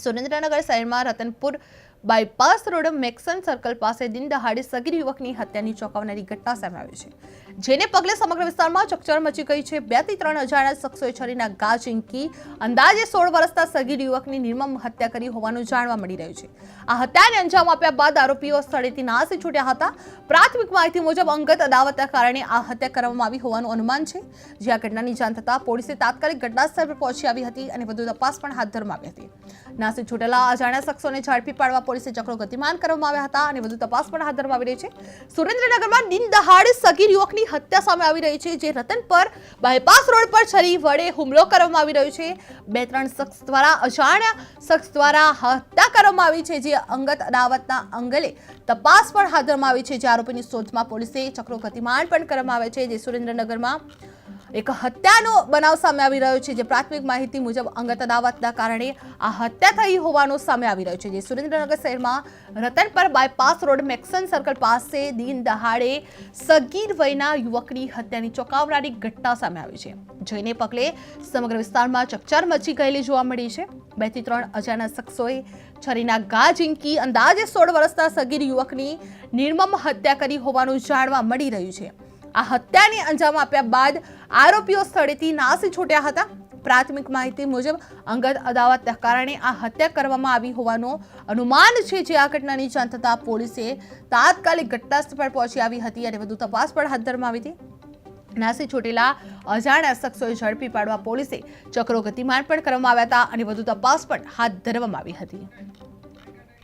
સુરેન્દ્રનગર શહેરમાં Ratanpur bypass road મેક્સન circle પાસે દિન દહાડે સગીર યુવકની હત્યાની ચોંકાવનારી ઘટના સામે આવી છે, જેને પગલે સમગ્ર વિસ્તારમાં ચકચાર મચી ગઈ છે। 2 થી 3 અજાણ્યા શખ્સોએ છરીના ઘા ઝીંકી અંદાજે 16 વર્ષના સગીર યુવકની નિર્મમ હત્યા કરી હોવાનું જાણવા મળી રહ્યું છે। આ હત્યાને અંજામ આપ્યા બાદ આરોપીઓ સ્થળેથી નાસી છૂટ્યા હતા। પ્રાથમિક માહિતી મુજબ અંગત અદાવતના કારણે આ હત્યા કરવામાં આવી હોવાનું અનુમાન છે। જે આ ઘટનાની જાણ થતાં પોલીસે તાત્કાલિક ઘટનાસ્થળ પર પહોંચી આવી હતી અને વધુ તપાસ પણ હાથ ધરવામાં આવી હતી। નાસી છૂટેલા અજાણ્યા શખ્સોને ઝડપી પાડવા પોલીસે ચક્રો ગતિમાન કરવામાં આવ્યા હતા અને વધુ તપાસ પણ હાથ ધરવામાં આવી રહી છે। સુરેન્દ્રનગરમાં દિન દહાડે સગીર યુવકની હત્યા સામે આવી રહી છે, જે રતન પર બાયપાસ રોડ પર છરી વડે હુમલો કરવામાં આવી રહ્યો છે। 2-3 શખ્સ દ્વારા અજાણ્યા શખ્સ દ્વારા હત્યા કરવામાં આવી છે, જે અંગત અદાવતના અંગલે તપાસ પણ હાથ ધરવામાં આવી છે। જે આરોપીની શોધમાં પોલીસે ચક્રો ગતિમાન પણ કરવામાં આવે છે। જે સુરેન્દ્રનગરમાં એક હત્યાનો બનાવ સામે આવી રહ્યો છે, જે પ્રાથમિક માહિતી મુજબ અંગત અદાવતના કારણે આ હત્યા થઈ હોવાનું સામે આવી રહ્યું છે। જે સુરેન્દ્રનગર શહેરમાં રતન પર બાયપાસ રોડ મેક્સન સર્કલ પાસે દિન દહાડે સગીર વયના યુવકની હત્યાની ચોંકાવનારી ઘટના સામે આવી છે, જેને પગલે સમગ્ર વિસ્તારમાં ચકચાર મચી ગયેલી જોવા મળી છે। 2 થી 3 અજાણ્યા શખ્સોએ છરીના ઘા ઝીંકી અંદાજે 16 વર્ષના સગીર યુવકની નિર્મમ હત્યા કરી હોવાનું જાણવા મળી રહ્યું છે। આ હત્યાને અંજામ આપ્યા બાદ આરોપીઓ સ્થળેથી નાસી છૂટ્યા હતા। પ્રાથમિક માહિતી મુજબ અંગત અદાવતના કારણે આ હત્યા કરવામાં આવી હોવાનું અનુમાન છે। જે આ ઘટનાની જાણ થતાં પોલીસે તાત્કાલિક ઘટનાસ્થળ પર પહોંચી આવી હતી અને વધુ તપાસ પણ હાથ ધરવામાં આવી હતી। નાસી છૂટેલા અજાણ્યા શખ્સોએ ઝડપી પાડવા પોલીસે ચક્રો ગતિમાન પણ કરવામાં આવ્યા હતા અને વધુ તપાસ પણ હાથ ધરવામાં આવી હતી।